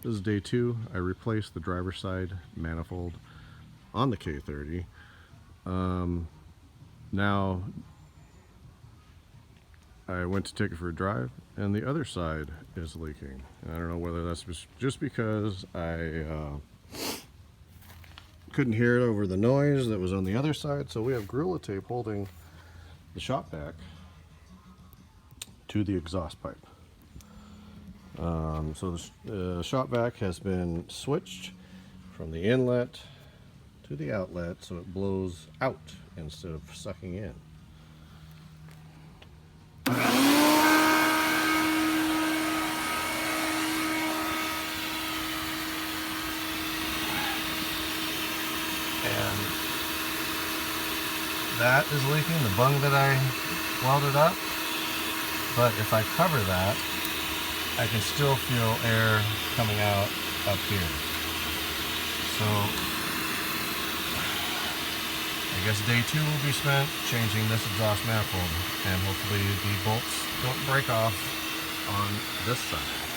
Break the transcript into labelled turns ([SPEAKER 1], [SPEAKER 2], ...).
[SPEAKER 1] This is day 2. I replaced the driver's side manifold on the K30. Now I went to take it for a drive and the other side is leaking. And I don't know whether that's just because I couldn't hear it over the noise that was on the other side. So we have Gorilla Tape holding the shop vac to the exhaust pipe. So the shop vac has been switched from the inlet to the outlet so it blows out instead of sucking in. And that is leaking, the bung that I welded up. But if I cover that, I can still feel air coming out up here. So I guess day 2 will be spent changing this exhaust manifold, and hopefully the bolts don't break off on this side.